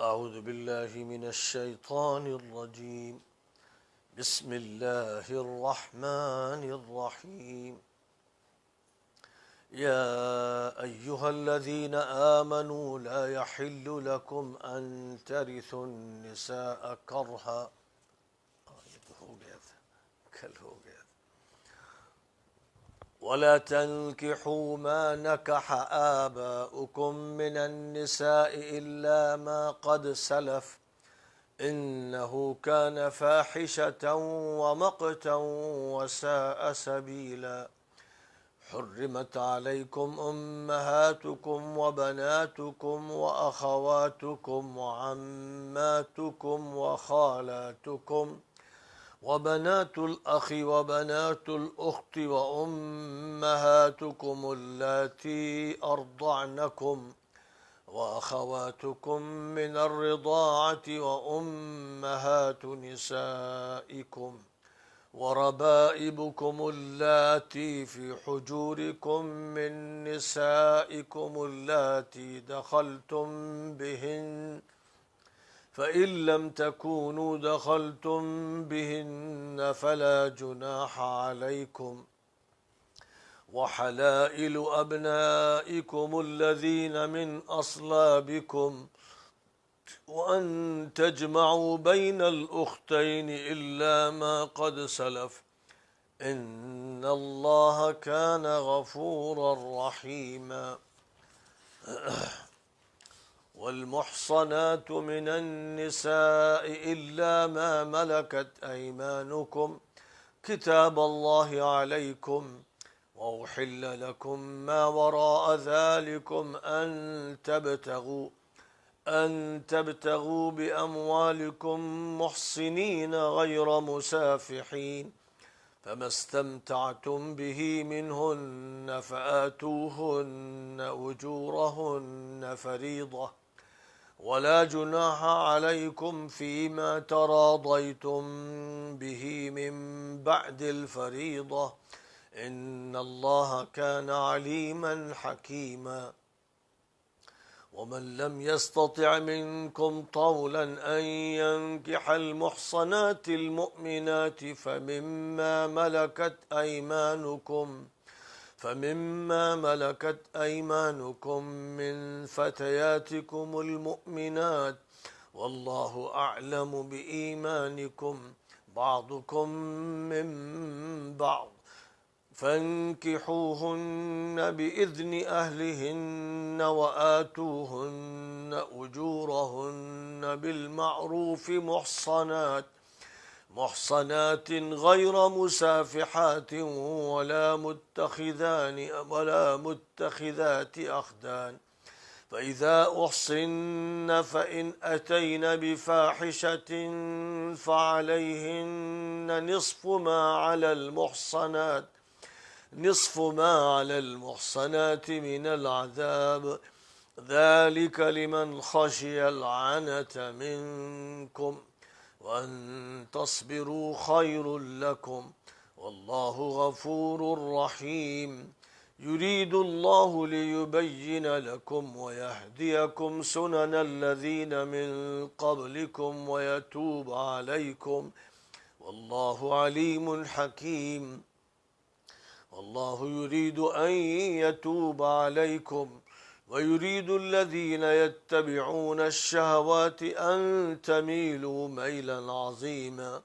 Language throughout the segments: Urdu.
أعوذ بالله من الشيطان الرجيم. بسم الله الرحمن الرحيم. يا أيها الذين آمنوا لا يحل لكم أن ترثوا النساء كرها. ولا تنكحوا ما نكح آباؤكم من النساء إلا ما قد سلف إنه كان فاحشة ومقتا وساء سبيلا. حرمت عليكم أمهاتكم وبناتكم وأخواتكم وعماتكم وخالاتكم وبنات الأخ وبنات الأخت وأمهاتكم اللاتي أرضعنكم وأخواتكم من الرضاعة وأمهات نسائكم وربائبكم اللاتي في حجوركم من نسائكم اللاتي دخلتم بهن فإن لم تكونوا دخلتم بهن فلا جناح عليكم. وحلائل أبنائكم الذين من أصلابكم وأن تجمعوا بين الأختين إلا ما قد سلف إن الله كان غفورا رحيما. والمحصنات من النساء إلا ما ملكت أيمانكم كتاب الله عليكم وأحل لكم ما وراء ذلكم أن تبتغوا بأموالكم محصنين غير مسافحين فما استمتعتم به منهن فآتوهن أجورهن فريضة ولا جناح عليكم فيما تراضيتم به من بعد الفريضة إن الله كان عليما حكيما. ومن لم يستطع منكم طولا أن ينكح المحصنات المؤمنات فمما ملكت أيمانكم من فتياتكم المؤمنات والله أعلم بإيمانكم بعضكم من بعض فانكحوهن بإذن أهلهن وآتوهن أجورهن بالمعروف محصنات غير مسافحات ولا متخذات أخدان فإذا أحصن فإن أتين بفاحشة فعليهن نصف ما على المحصنات من العذاب ذلك لمن خشي العنة منكم وأن تصبروا خير لكم والله غفور رحيم. يريد الله ليبين لكم ويهديكم سنن الذين من قبلكم ويتوب عليكم والله عليم حكيم. والله يريد أن يتوب عليكم ويريد الذين يتبعون الشهوات أن تميلوا ميلا عظيما.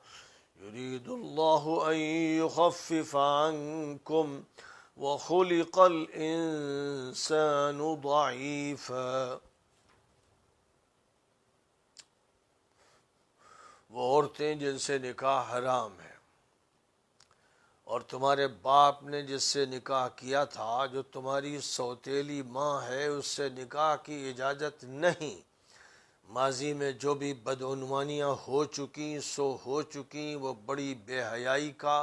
يريد الله أن يخفف عنكم وخلق الإنسان ضعيفا. وہ عورتیں جن سے نکاح حرام ہے اور تمہارے باپ نے جس سے نکاح کیا تھا جو تمہاری سوتیلی ماں ہے اس سے نکاح کی اجازت نہیں. ماضی میں جو بھی بدعنوانیاں ہو چکی وہ بڑی بے حیائی کا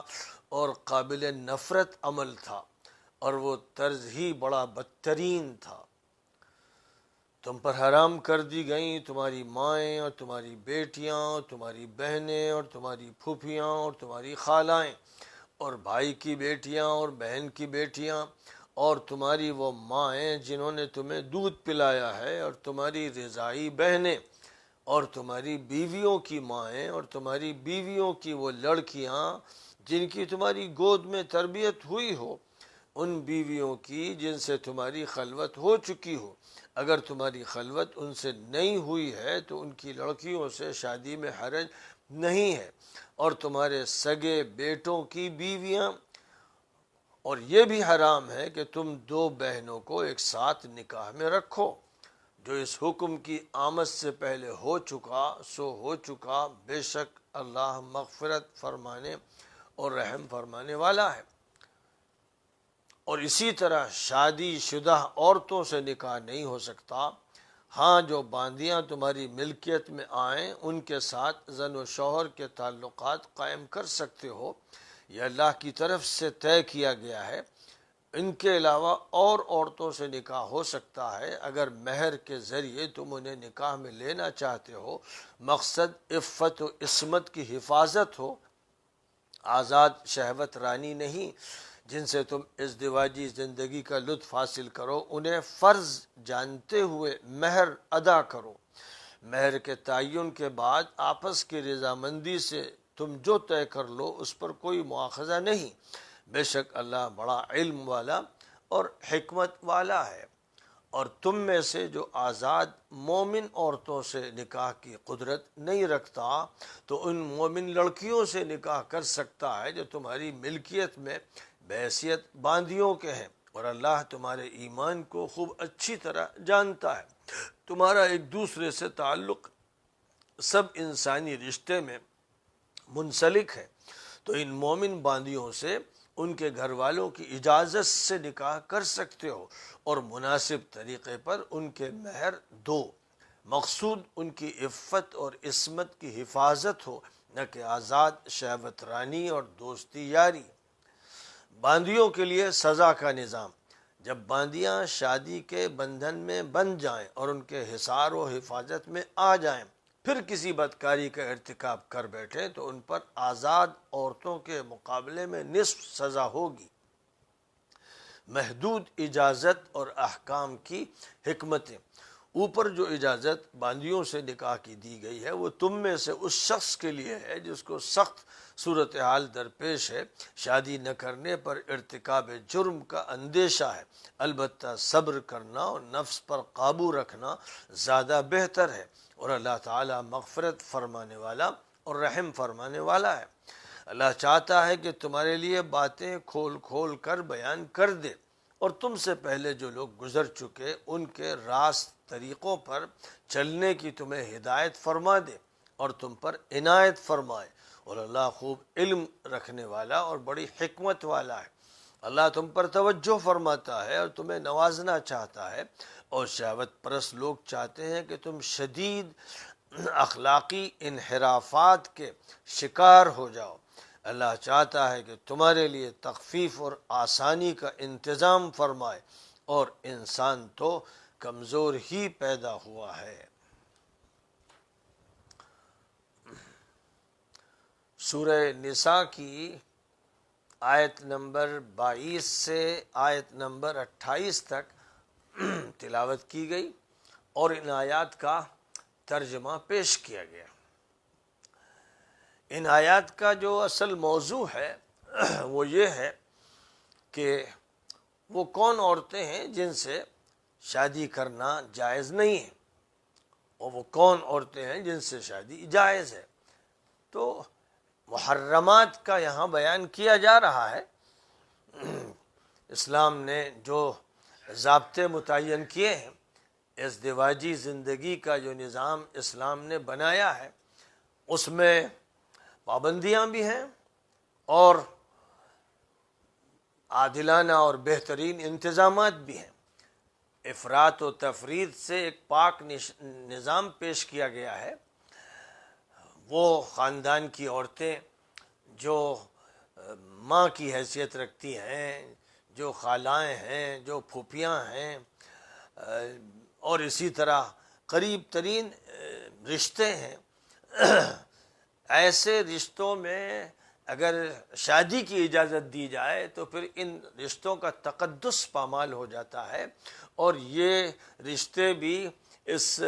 اور قابل نفرت عمل تھا اور وہ طرز ہی بڑا بدترین تھا. تم پر حرام کر دی گئیں تمہاری مائیں اور تمہاری بیٹیاں اور تمہاری بہنیں اور تمہاری پھوپھیاں اور تمہاری خالائیں اور بھائی کی بیٹیاں اور بہن کی بیٹیاں اور تمہاری وہ مائیں جنہوں نے تمہیں دودھ پلایا ہے اور تمہاری رضائی بہنیں اور تمہاری بیویوں کی مائیں اور تمہاری بیویوں کی وہ لڑکیاں جن کی تمہاری گود میں تربیت ہوئی ہو، ان بیویوں کی جن سے تمہاری خلوت ہو چکی ہو، اگر تمہاری خلوت ان سے نہیں ہوئی ہے تو ان کی لڑکیوں سے شادی میں حرج نہیں ہے، اور تمہارے سگے بیٹوں کی بیویاں، اور یہ بھی حرام ہے کہ تم دو بہنوں کو ایک ساتھ نکاح میں رکھو، جو اس حکم کی آمد سے پہلے ہو چکا سو ہو چکا، بے شک اللہ مغفرت فرمانے اور رحم فرمانے والا ہے۔ اور اسی طرح شادی شدہ عورتوں سے نکاح نہیں ہو سکتا، ہاں جو باندیاں تمہاری ملکیت میں آئیں ان کے ساتھ زن و شوہر کے تعلقات قائم کر سکتے ہو، یہ اللہ کی طرف سے طے کیا گیا ہے۔ ان کے علاوہ اور عورتوں سے نکاح ہو سکتا ہے اگر مہر کے ذریعے تم انہیں نکاح میں لینا چاہتے ہو، مقصد عفت و عصمت کی حفاظت ہو، آزاد شہوت رانی نہیں جن سے تم ازدواجی زندگی کا لطف حاصل کرو، انہیں فرض جانتے ہوئے مہر ادا کرو۔ مہر کے تعین کے بعد آپس کی رضامندی سے تم جو طے کر لو اس پر کوئی مواخذہ نہیں، بے شک اللہ بڑا علم والا اور حکمت والا ہے۔ اور تم میں سے جو آزاد مومن عورتوں سے نکاح کی قدرت نہیں رکھتا تو ان مومن لڑکیوں سے نکاح کر سکتا ہے جو تمہاری ملکیت میں بحیثیت باندیوں کے ہیں، اور اللہ تمہارے ایمان کو خوب اچھی طرح جانتا ہے۔ تمہارا ایک دوسرے سے تعلق سب انسانی رشتے میں منسلک ہے، تو ان مومن باندیوں سے ان کے گھر والوں کی اجازت سے نکاح کر سکتے ہو، اور مناسب طریقے پر ان کے مہر دو، مقصود ان کی عفت اور عصمت کی حفاظت ہو، نہ کہ آزاد شہوت رانی اور دوستی یاری۔ باندیوں کے لیے سزا کا نظام: جب باندیاں شادی کے بندھن میں بندھ جائیں اور ان کے حصار و حفاظت میں آ جائیں، پھر کسی بدکاری کا ارتکاب کر بیٹھیں تو ان پر آزاد عورتوں کے مقابلے میں نصف سزا ہوگی۔ محدود اجازت اور احکام کی حکمتیں: اوپر جو اجازت باندیوں سے نکاح کی دی گئی ہے وہ تم میں سے اس شخص کے لیے ہے جس کو سخت صورتحال درپیش ہے، شادی نہ کرنے پر ارتکاب جرم کا اندیشہ ہے، البتہ صبر کرنا اور نفس پر قابو رکھنا زیادہ بہتر ہے، اور اللہ تعالی مغفرت فرمانے والا اور رحم فرمانے والا ہے۔ اللہ چاہتا ہے کہ تمہارے لیے باتیں کھول کھول کر بیان کر دے، اور تم سے پہلے جو لوگ گزر چکے ان کے راست طریقوں پر چلنے کی تمہیں ہدایت فرما دے اور تم پر عنایت فرمائے، اور اللہ خوب علم رکھنے والا اور بڑی حکمت والا ہے۔ اللہ تم پر توجہ فرماتا ہے اور تمہیں نوازنا چاہتا ہے، اور شہوت پرست لوگ چاہتے ہیں کہ تم شدید اخلاقی انحرافات کے شکار ہو جاؤ۔ اللہ چاہتا ہے کہ تمہارے لیے تخفیف اور آسانی کا انتظام فرمائے، اور انسان تو کمزور ہی پیدا ہوا ہے۔ سورہ نساء کی آیت نمبر 22 سے آیت نمبر 28 تک تلاوت کی گئی اور ان آیات کا ترجمہ پیش کیا گیا۔ ان آیات کا جو اصل موضوع ہے وہ یہ ہے کہ وہ کون عورتیں ہیں جن سے شادی کرنا جائز نہیں ہے، اور وہ کون عورتیں ہیں جن سے شادی جائز ہے۔ تو محرمات کا یہاں بیان کیا جا رہا ہے۔ اسلام نے جو ضابطے متعین کیے ہیں، ازدواجی زندگی کا جو نظام اسلام نے بنایا ہے، اس میں پابندیاں بھی ہیں اور عادلانہ اور بہترین انتظامات بھی ہیں۔ افراط و تفرید سے ایک پاک نظام پیش کیا گیا ہے۔ وہ خاندان کی عورتیں جو ماں کی حیثیت رکھتی ہیں، جو خالائیں ہیں، جو پھوپھیاں ہیں، اور اسی طرح قریب ترین رشتے ہیں، ایسے رشتوں میں اگر شادی کی اجازت دی جائے تو پھر ان رشتوں کا تقدس پامال ہو جاتا ہے، اور یہ رشتے بھی اس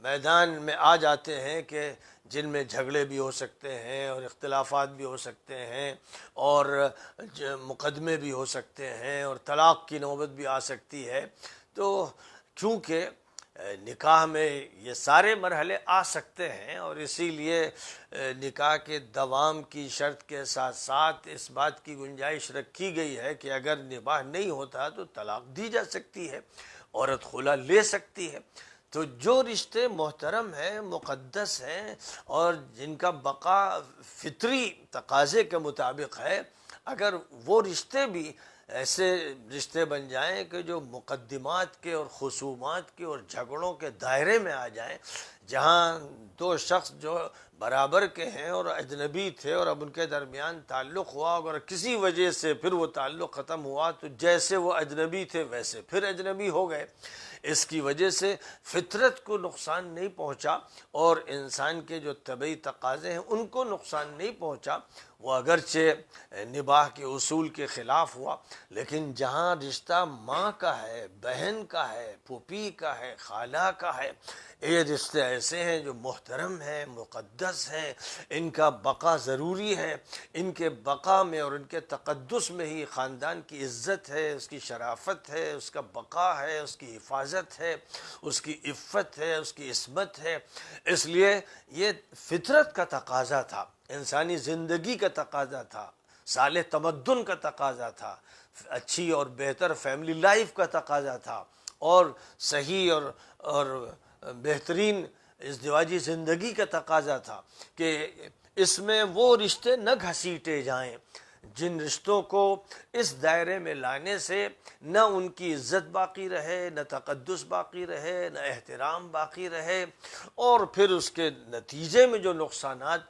میدان میں آ جاتے ہیں کہ جن میں جھگڑے بھی ہو سکتے ہیں اور اختلافات بھی ہو سکتے ہیں اور مقدمے بھی ہو سکتے ہیں اور طلاق کی نوبت بھی آ سکتی ہے، تو چونکہ نکاح میں یہ سارے مرحلے آ سکتے ہیں، اور اسی لیے نکاح کے دوام کی شرط کے ساتھ ساتھ اس بات کی گنجائش رکھی گئی ہے کہ اگر نباہ نہیں ہوتا تو طلاق دی جا سکتی ہے، عورت خلا لے سکتی ہے۔ تو جو رشتے محترم ہیں، مقدس ہیں، اور جن کا بقا فطری تقاضے کے مطابق ہے، اگر وہ رشتے بھی ایسے رشتے بن جائیں کہ جو مقدمات کے اور خصومات کے اور جھگڑوں کے دائرے میں آ جائیں، جہاں دو شخص جو برابر کے ہیں اور اجنبی تھے اور اب ان کے درمیان تعلق ہوا، اگر کسی وجہ سے پھر وہ تعلق ختم ہوا تو جیسے وہ اجنبی تھے ویسے پھر اجنبی ہو گئے، اس کی وجہ سے فطرت کو نقصان نہیں پہنچا اور انسان کے جو طبعی تقاضے ہیں ان کو نقصان نہیں پہنچا۔ وہ اگرچہ نباہ کے اصول کے خلاف ہوا، لیکن جہاں رشتہ ماں کا ہے، بہن کا ہے، پھوپھی کا ہے، خالہ کا ہے، یہ رشتے ایسے ہیں جو محترم ہیں، مقدس ہیں، ان کا بقا ضروری ہے۔ ان کے بقا میں اور ان کے تقدس میں ہی خاندان کی عزت ہے، اس کی شرافت ہے، اس کا بقا ہے، اس کی حفاظت ہے، اس کی عفت ہے، اس کی عصمت ہے۔ اس لیے یہ فطرت کا تقاضا تھا، انسانی زندگی کا تقاضا تھا، صالح تمدن کا تقاضا تھا، اچھی اور بہتر فیملی لائف کا تقاضا تھا، اور صحیح اور بہترین ازدواجی زندگی کا تقاضا تھا کہ اس میں وہ رشتے نہ گھسیٹے جائیں جن رشتوں کو اس دائرے میں لانے سے نہ ان کی عزت باقی رہے، نہ تقدس باقی رہے، نہ احترام باقی رہے، اور پھر اس کے نتیجے میں جو نقصانات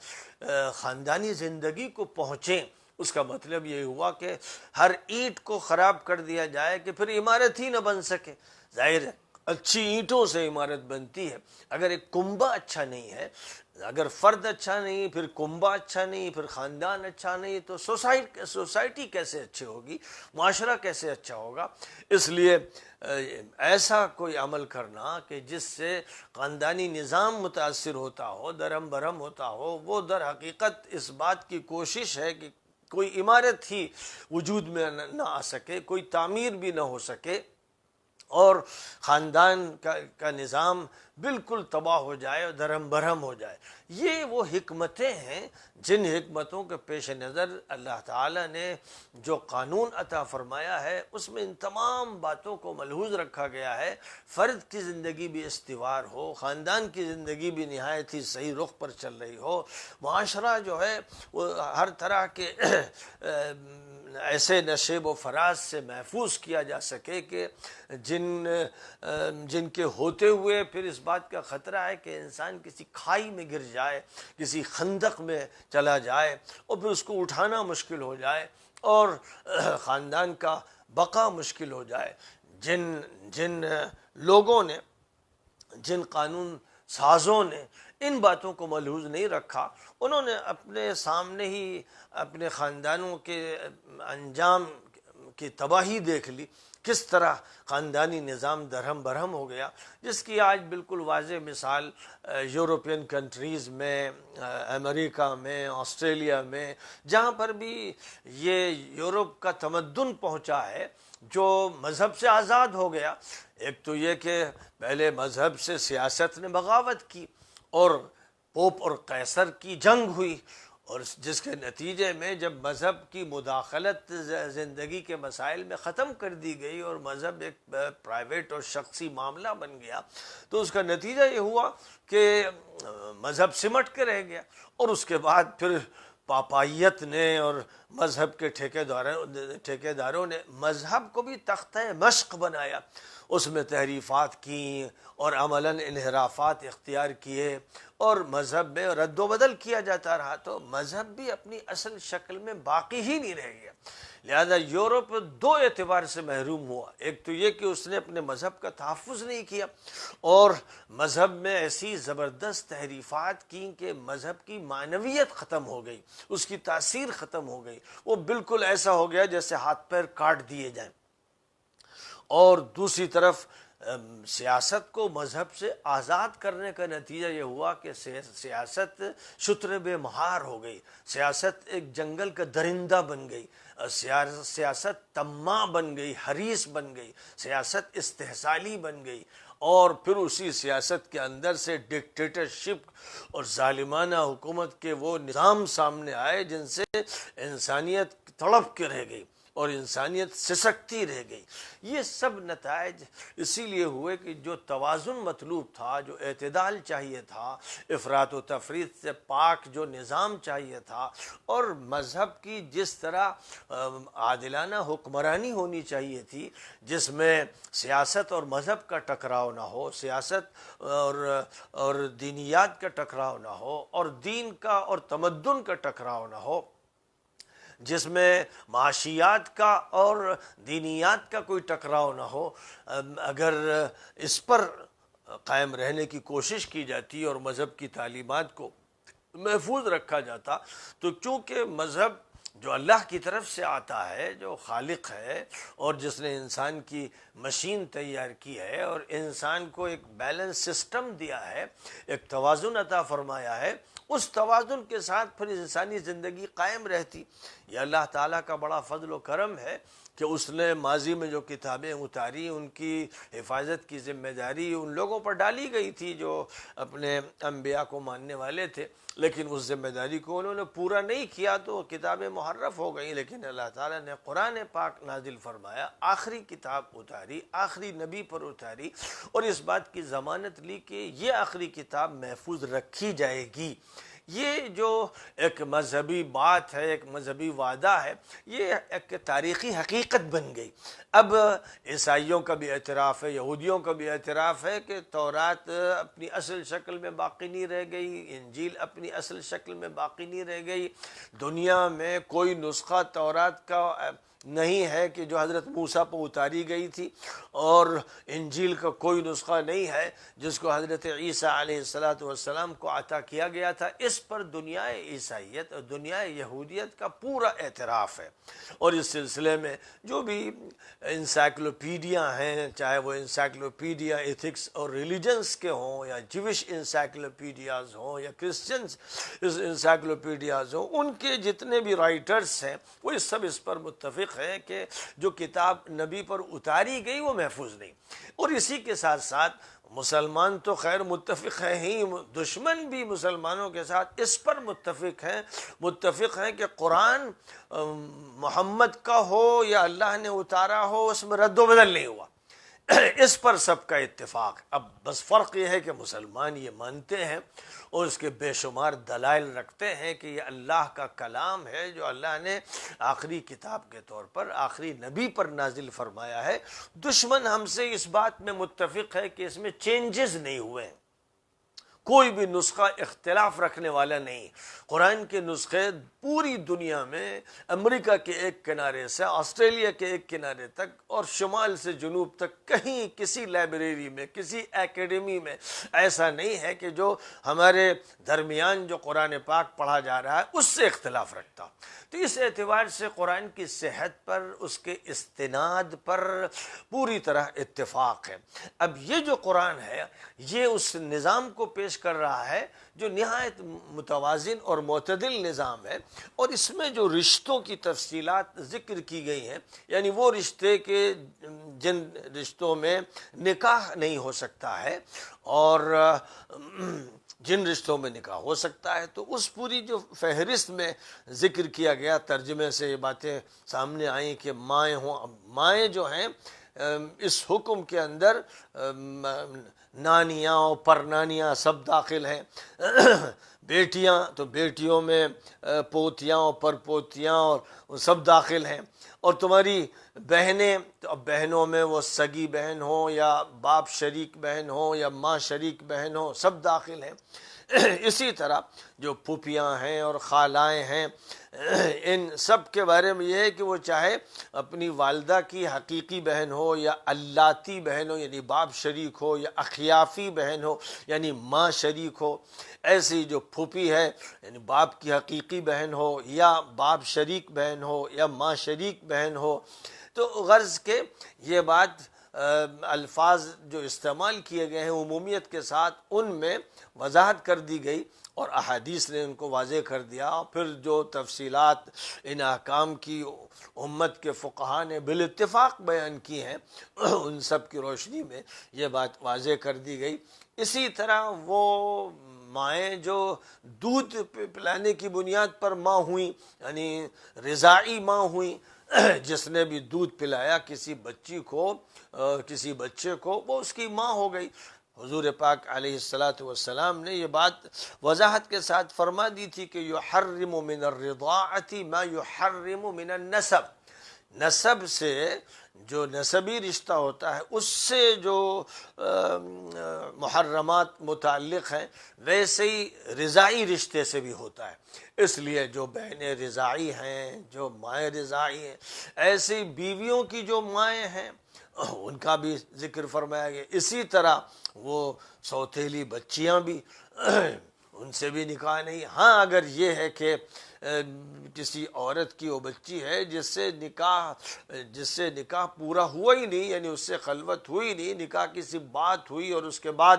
خاندانی زندگی کو پہنچیں، اس کا مطلب یہ ہوا کہ ہر اینٹ کو خراب کر دیا جائے کہ پھر عمارت ہی نہ بن سکے۔ ظاہر ہے اچھی اینٹوں سے عمارت بنتی ہے، اگر ایک کنبہ اچھا نہیں ہے، اگر فرد اچھا نہیں، پھر کنبہ اچھا نہیں، پھر خاندان اچھا نہیں، تو سوسائٹی کیسے اچھی ہوگی، معاشرہ کیسے اچھا ہوگا۔ اس لیے ایسا کوئی عمل کرنا کہ جس سے خاندانی نظام متاثر ہوتا ہو، درہم برہم ہوتا ہو، وہ در حقیقت اس بات کی کوشش ہے کہ کوئی عمارت ہی وجود میں نہ آ سکے، کوئی تعمیر بھی نہ ہو سکے، اور خاندان کا نظام بالکل تباہ ہو جائے اور درہم برہم ہو جائے۔ یہ وہ حکمتیں ہیں جن حکمتوں کے پیش نظر اللہ تعالیٰ نے جو قانون عطا فرمایا ہے، اس میں ان تمام باتوں کو ملحوظ رکھا گیا ہے۔ فرد کی زندگی بھی استوار ہو، خاندان کی زندگی بھی نہایت ہی صحیح رخ پر چل رہی ہو، معاشرہ جو ہے وہ ہر طرح کے ایسے نشیب و فراز سے محفوظ کیا جا سکے کہ جن کے ہوتے ہوئے پھر اس بات کا خطرہ ہے کہ انسان کسی کھائی میں گر جائے، کسی خندق میں چلا جائے اور پھر اس کو اٹھانا مشکل ہو جائے اور خاندان کا بقا مشکل ہو جائے۔ جن لوگوں نے، جن قانون سازوں نے ان باتوں کو ملحوظ نہیں رکھا، انہوں نے اپنے سامنے ہی اپنے خاندانوں کے انجام کی تباہی دیکھ لی، کس طرح خاندانی نظام درہم برہم ہو گیا، جس کی آج بالکل واضح مثال یورپین کنٹریز میں، امریکہ میں، آسٹریلیا میں، جہاں پر بھی یہ یورپ کا تمدن پہنچا ہے، جو مذہب سے آزاد ہو گیا۔ ایک تو یہ کہ پہلے مذہب سے سیاست نے بغاوت کی اور پوپ اور قیصر کی جنگ ہوئی، اور جس کے نتیجے میں جب مذہب کی مداخلت زندگی کے مسائل میں ختم کر دی گئی اور مذہب ایک پرائیویٹ اور شخصی معاملہ بن گیا، تو اس کا نتیجہ یہ ہوا کہ مذہب سمٹ کے رہ گیا، اور اس کے بعد پھر پاپائیت نے اور مذہب کے ٹھیکیداروں نے مذہب کو بھی تختہ مشق بنایا، اس میں تحریفات کیں اور عملاً انحرافات اختیار کیے اور مذہب میں رد و بدل کیا جاتا رہا، تو مذہب بھی اپنی اصل شکل میں باقی ہی نہیں رہ گیا۔ لہذا یورپ دو اعتبار سے محروم ہوا، ایک تو یہ کہ اس نے اپنے مذہب کا تحفظ نہیں کیا، اور مذہب میں ایسی زبردست تحریفات کی کہ مذہب کی معنویت ختم ہو گئی، اس کی تاثیر ختم ہو گئی، وہ بالکل ایسا ہو گیا جیسے ہاتھ پیر کاٹ دیے جائیں۔ اور دوسری طرف سیاست کو مذہب سے آزاد کرنے کا نتیجہ یہ ہوا کہ سیاست شتر بے مہار ہو گئی، سیاست ایک جنگل کا درندہ بن گئی، سیاست طماع بن گئی، حریص بن گئی، سیاست استحصالی بن گئی، اور پھر اسی سیاست کے اندر سے ڈکٹیٹرشپ اور ظالمانہ حکومت کے وہ نظام سامنے آئے جن سے انسانیت تڑپ کے رہ گئی اور انسانیت سسکتی رہ گئی۔ یہ سب نتائج اسی لیے ہوئے کہ جو توازن مطلوب تھا، جو اعتدال چاہیے تھا، افراط و تفریط سے پاک جو نظام چاہیے تھا، اور مذہب کی جس طرح عادلانہ حکمرانی ہونی چاہیے تھی جس میں سیاست اور مذہب کا ٹکراؤ نہ ہو، سیاست اور دینیات کا ٹکراؤ نہ ہو، اور دین کا اور تمدن کا ٹکراؤ نہ ہو، جس میں معاشیات کا اور دینیات کا کوئی ٹکراؤ نہ ہو، اگر اس پر قائم رہنے کی کوشش کی جاتی اور مذہب کی تعلیمات کو محفوظ رکھا جاتا، تو چونکہ مذہب جو اللہ کی طرف سے آتا ہے، جو خالق ہے اور جس نے انسان کی مشین تیار کی ہے اور انسان کو ایک بیلنس سسٹم دیا ہے، ایک توازن عطا فرمایا ہے، اس توازن کے ساتھ پھر انسانی زندگی قائم رہتی۔ یہ اللہ تعالیٰ کا بڑا فضل و کرم ہے کہ اس نے ماضی میں جو کتابیں اتاری ان کی حفاظت کی ذمہ داری ان لوگوں پر ڈالی گئی تھی جو اپنے انبیاء کو ماننے والے تھے، لیکن اس ذمہ داری کو انہوں نے پورا نہیں کیا تو کتابیں محرف ہو گئیں۔ لیکن اللہ تعالیٰ نے قرآن پاک نازل فرمایا، آخری کتاب اتاری، آخری نبی پر اتاری، اور اس بات کی ضمانت لی کہ یہ آخری کتاب محفوظ رکھی جائے گی۔ یہ جو ایک مذہبی بات ہے، ایک مذہبی وعدہ ہے، یہ ایک تاریخی حقیقت بن گئی۔ اب عیسائیوں کا بھی اعتراف ہے، یہودیوں کا بھی اعتراف ہے کہ تورات اپنی اصل شکل میں باقی نہیں رہ گئی، انجیل اپنی اصل شکل میں باقی نہیں رہ گئی، دنیا میں کوئی نسخہ تورات کا نہیں ہے کہ جو حضرت موسیٰ پر اتاری گئی تھی، اور انجیل کا کوئی نسخہ نہیں ہے جس کو حضرت عیسیٰ علیہ السلام کو عطا کیا گیا تھا۔ اس پر دنیا عیسائیت اور دنیا یہودیت کا پورا اعتراف ہے، اور اس سلسلے میں جو بھی انسائکلوپیڈیا ہیں، چاہے وہ انسائکلوپیڈیا ایتھکس اور ریلیجنس کے ہوں، یا جوش انسائکلوپیڈیاز ہوں، یا کرسچنس انسائکلوپیڈیاز ہوں، ان کے جتنے بھی رائٹرز ہیں وہ سب اس پر متفق ہے کہ جو کتاب نبی پر اتاری گئی وہ محفوظ نہیں۔ اور اسی کے ساتھ ساتھ مسلمان تو خیر متفق ہیں ہی، دشمن بھی مسلمانوں کے ساتھ اس پر متفق ہیں کہ قرآن محمد کا ہو یا اللہ نے اتارا ہو، اس میں رد و بدل نہیں ہوا، اس پر سب کا اتفاق۔ اب بس فرق یہ ہے کہ مسلمان یہ مانتے ہیں اور اس کے بے شمار دلائل رکھتے ہیں کہ یہ اللہ کا کلام ہے جو اللہ نے آخری کتاب کے طور پر آخری نبی پر نازل فرمایا ہے۔ دشمن ہم سے اس بات میں متفق ہے کہ اس میں چینجز نہیں ہوئے ہیں، کوئی بھی نسخہ اختلاف رکھنے والا نہیں۔ قرآن کے نسخے پوری دنیا میں، امریکہ کے ایک کنارے سے آسٹریلیا کے ایک کنارے تک اور شمال سے جنوب تک، کہیں کسی لائبریری میں، کسی اکیڈمی میں ایسا نہیں ہے کہ جو ہمارے درمیان جو قرآن پاک پڑھا جا رہا ہے اس سے اختلاف رکھتا۔ تو اس اعتبار سے قرآن کی صحت پر، اس کے استناد پر پوری طرح اتفاق ہے۔ اب یہ جو قرآن ہے یہ اس نظام کو پیش کر رہا ہے جو نہایت متوازن اور معتدل نظام ہے، اور اس میں جو رشتوں کی تفصیلات ذکر کی گئی ہیں، یعنی وہ رشتے کے جن رشتوں میں نکاح نہیں ہو سکتا ہے اور جن رشتوں میں نکاح ہو سکتا ہے، تو اس پوری جو فہرست میں ذکر کیا گیا، ترجمے سے یہ باتیں سامنے آئیں کہ مائیں ہوں، مائیں جو ہیں اس حکم کے اندر نانیاں اور پرنانیاں سب داخل ہیں، بیٹیاں تو بیٹیوں میں پوتیاں اور پرپوتیاں اور سب داخل ہیں، اور تمہاری بہنیں تو اب بہنوں میں وہ سگی بہن ہوں یا باپ شریک بہن ہوں یا ماں شریک بہن ہوں، سب داخل ہیں۔ اسی طرح جو پھوپھیاں ہیں اور خالائیں ہیں، ان سب کے بارے میں یہ ہے کہ وہ چاہے اپنی والدہ کی حقیقی بہن ہو یا اللاتی بہن ہو یعنی باپ شریک ہو، یا اخیافی بہن ہو یعنی ماں شریک ہو، ایسی جو پھوپھی ہے یعنی باپ کی حقیقی بہن ہو یا باپ شریک بہن ہو یا ماں شریک بہن ہو، تو غرض کہ یہ بات الفاظ جو استعمال کیے گئے ہیں عمومیت کے ساتھ، ان میں وضاحت کر دی گئی اور احادیث نے ان کو واضح کر دیا. پھر جو تفصیلات ان احکام کی امت کے فقہا نے بالاتفاق بیان کی ہیں، ان سب کی روشنی میں یہ بات واضح کر دی گئی. اسی طرح وہ مائیں جو دودھ پلانے کی بنیاد پر ماں ہوئیں، یعنی رضاعی ماں ہوئیں، جس نے بھی دودھ پلایا کسی بچی کو، کسی بچے کو، وہ اس کی ماں ہو گئی. حضور پاک علیہ الصلاۃ والسلام نے یہ بات وضاحت کے ساتھ فرما دی تھی کہ یحرم من الرضاعۃ ما یحرم من النسب، نسب سے جو نسبی رشتہ ہوتا ہے اس سے جو محرمات متعلق ہیں، ویسے ہی رضاعی رشتے سے بھی ہوتا ہے. اس لیے جو بہنیں رضاعی ہیں، جو مائیں رضاعی ہیں، ایسی بیویوں کی جو مائیں ہیں ان کا بھی ذکر فرمایا گیا. اسی طرح وہ سوتیلی بچیاں بھی، ان سے بھی نکاح نہیں. ہاں اگر یہ ہے کہ کسی عورت کی وہ بچی ہے جس سے نکاح پورا ہوا ہی نہیں، یعنی اس سے خلوت ہوئی نہیں، نکاح کی صرف بات ہوئی اور اس کے بعد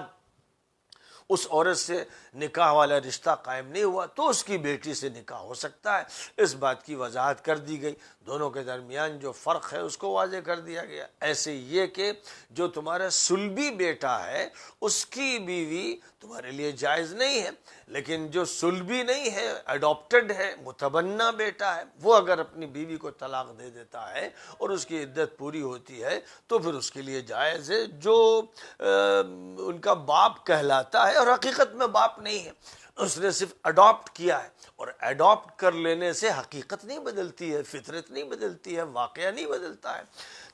اس عورت سے نکاح والا رشتہ قائم نہیں ہوا، تو اس کی بیٹی سے نکاح ہو سکتا ہے. اس بات کی وضاحت کر دی گئی. دونوں کے درمیان جو فرق ہے اس کو واضح کر دیا گیا. ایسے یہ کہ جو تمہارا سلبی بیٹا ہے اس کی بیوی تمہارے لیے جائز نہیں ہے، لیکن جو سلبی نہیں ہے، اڈاپٹڈ ہے، متبنہ بیٹا ہے، وہ اگر اپنی بیوی کو طلاق دے دیتا ہے اور اس کی عدت پوری ہوتی ہے تو پھر اس کے لیے جائز ہے. جو ان کا باپ کہلاتا ہے اور حقیقت میں باپ نہیں ہے، اس نے صرف اڈاپٹ کیا ہے، اور اڈاپٹ کر لینے سے حقیقت نہیں بدلتی ہے، فطرت نہیں بدلتی ہے، واقعہ نہیں بدلتا ہے.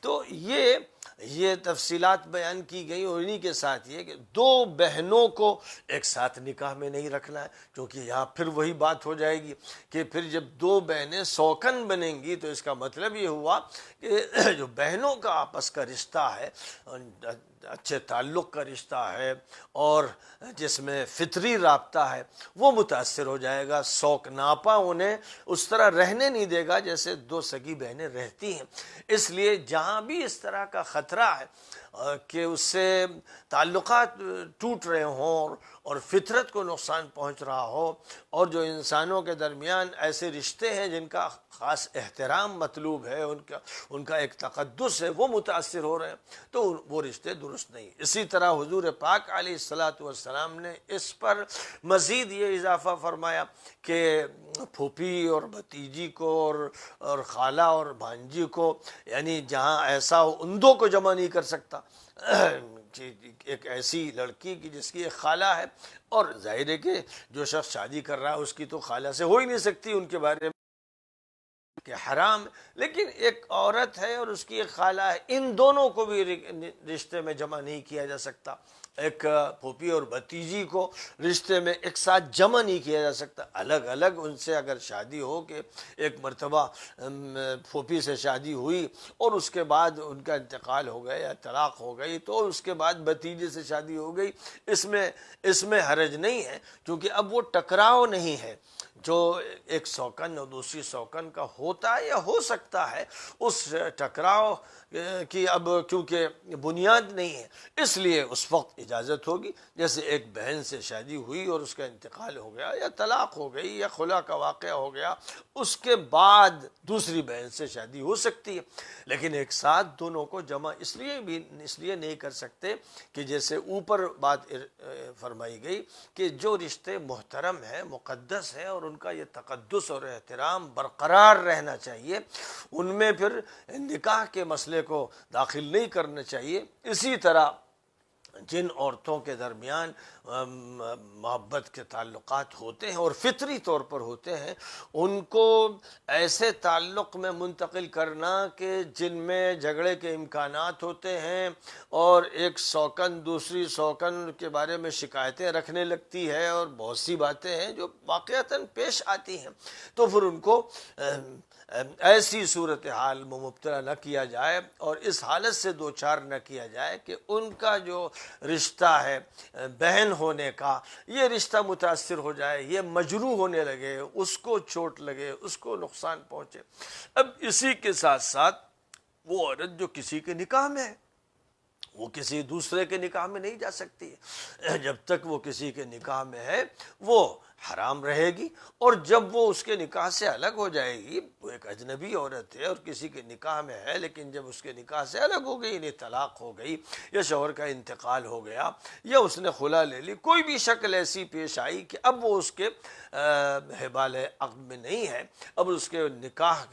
تو یہ تفصیلات بیان کی گئی، اور انہی کے ساتھ یہ کہ دو بہنوں کو ایک ساتھ نکاح میں نہیں رکھنا ہے، کیونکہ یہاں پھر وہی بات ہو جائے گی کہ پھر جب دو بہنیں سوکن بنیں گی تو اس کا مطلب یہ ہوا کہ جو بہنوں کا آپس کا رشتہ ہے، اچھے تعلق کا رشتہ ہے اور جس میں فطری رابطہ ہے، وہ متاثر ہو جائے گا. سوک ناپا انہیں اس طرح رہنے نہیں دے گا جیسے دو سگی بہنیں رہتی ہیں. اس لیے جہاں بھی اس طرح کا خطرہ ہے کہ اس سے تعلقات ٹوٹ رہے ہوں اور فطرت کو نقصان پہنچ رہا ہو، اور جو انسانوں کے درمیان ایسے رشتے ہیں جن کا خاص احترام مطلوب ہے، ان کا ایک تقدس ہے، وہ متاثر ہو رہے ہیں، تو وہ رشتے درست نہیں. اسی طرح حضور پاک علیہ الصلاۃ والسلام نے اس پر مزید یہ اضافہ فرمایا کہ پھوپھی اور بھتیجی کو اور خالہ اور بھانجی کو، یعنی جہاں ایسا ہو ان دو کو جمع نہیں کر سکتا. ایک ایسی لڑکی کی جس کی ایک خالہ ہے، اور ظاہر ہے کہ جو شخص شادی کر رہا ہے اس کی تو خالہ سے ہو ہی نہیں سکتی، ان کے بارے میں کہ حرام. لیکن ایک عورت ہے اور اس کی ایک خالہ ہے، ان دونوں کو بھی رشتے میں جمع نہیں کیا جا سکتا. ایک پھوپھی اور بھتیجی کو رشتے میں ایک ساتھ جمع نہیں کیا جا سکتا. الگ الگ ان سے اگر شادی ہو کہ ایک مرتبہ پھوپھی سے شادی ہوئی اور اس کے بعد ان کا انتقال ہو گیا یا طلاق ہو گئی، تو اس کے بعد بھتیجے سے شادی ہو گئی، اس میں حرج نہیں ہے، کیونکہ اب وہ ٹکراؤ نہیں ہے جو ایک سوکن اور دوسری سوکن کا ہوتا ہے یا ہو سکتا ہے. اس ٹکراؤ کی اب کیونکہ بنیاد نہیں ہے، اس لیے اس وقت اجازت ہوگی. جیسے ایک بہن سے شادی ہوئی اور اس کا انتقال ہو گیا یا طلاق ہو گئی یا خلا کا واقعہ ہو گیا، اس کے بعد دوسری بہن سے شادی ہو سکتی ہے، لیکن ایک ساتھ دونوں کو جمع اس لیے نہیں کر سکتے کہ جیسے اوپر بات فرمائی گئی کہ جو رشتے محترم ہیں، مقدس ہیں، اور ان کا یہ تقدس اور احترام برقرار رہنا چاہیے، ان میں پھر نکاح کے مسئلے کو داخل نہیں کرنا چاہیے. اسی طرح جن عورتوں کے درمیان محبت کے تعلقات ہوتے ہیں اور فطری طور پر ہوتے ہیں، ان کو ایسے تعلق میں منتقل کرنا کہ جن میں جھگڑے کے امکانات ہوتے ہیں اور ایک سوکن دوسری سوکن کے بارے میں شکایتیں رکھنے لگتی ہے اور بہت سی باتیں ہیں جو واقعتاً پیش آتی ہیں، تو پھر ان کو ایسی صورتحال میں مبتلا نہ کیا جائے اور اس حالت سے دوچار نہ کیا جائے کہ ان کا جو رشتہ ہے بہن ہونے کا، یہ رشتہ متاثر ہو جائے، یہ مجروح ہونے لگے، اس کو چوٹ لگے، اس کو نقصان پہنچے. اب اسی کے ساتھ ساتھ وہ عورت جو کسی کے نکاح میں ہے، وہ کسی دوسرے کے نکاح میں نہیں جا سکتی ہے. جب تک وہ کسی کے نکاح میں ہے وہ حرام رہے گی، اور جب وہ اس کے نکاح سے الگ ہو جائے گی، وہ ایک اجنبی عورت ہے اور کسی کے نکاح میں ہے، لیکن جب اس کے نکاح سے الگ ہو گئی، یعنی طلاق ہو گئی یا شوہر کا انتقال ہو گیا یا اس نے خلا لے لی، کوئی بھی شکل ایسی پیش آئی کہ اب وہ اس کے حبال عقد میں نہیں ہے، اب اس کے نکاح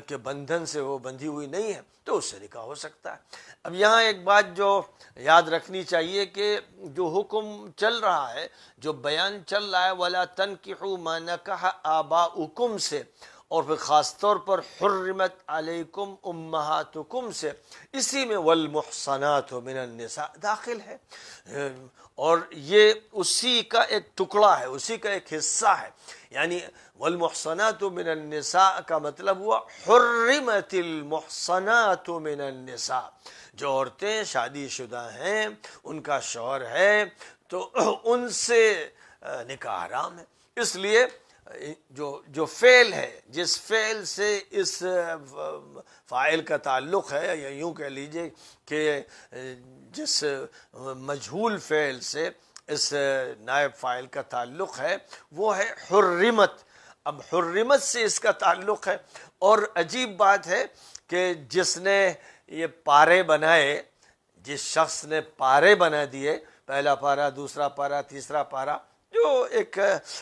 کے بندھن سے وہ بندھی ہوئی نہیں ہے، تو اس سے نکاح ہو سکتا ہے. اب یہاں ایک بات جو یاد رکھنی چاہیے کہ جو حکم چل رہا ہے، جو بیان چل رہا ہے وَلَا تَنْكِحُوا مَا نَكَحَ آبَاؤُكُمْ سے، اور پھر خاص طور پر حرمت علیکم امہاتکم سے، اسی میں والمحصنات من النساء داخل ہے، اور یہ اسی کا ایک ٹکڑا ہے، اسی کا ایک حصہ ہے. یعنی والمحصنات من النساء کا مطلب ہوا حرمت المحصنات من النساء. جو عورتیں شادی شدہ ہیں، ان کا شوہر ہے، تو ان سے نکاح حرام ہے. اس لیے جو فعل ہے، جس فعل سے اس فاعل کا تعلق ہے، یا یوں کہہ لیجئے کہ جس مجہول فعل سے اس نائب فاعل کا تعلق ہے، وہ ہے حرمت. اب حرمت سے اس کا تعلق ہے، اور عجیب بات ہے کہ جس نے یہ پارے بنائے، جس شخص نے پارے بنا دیے، پہلا پارا، دوسرا پارا، تیسرا پارا، جو ایک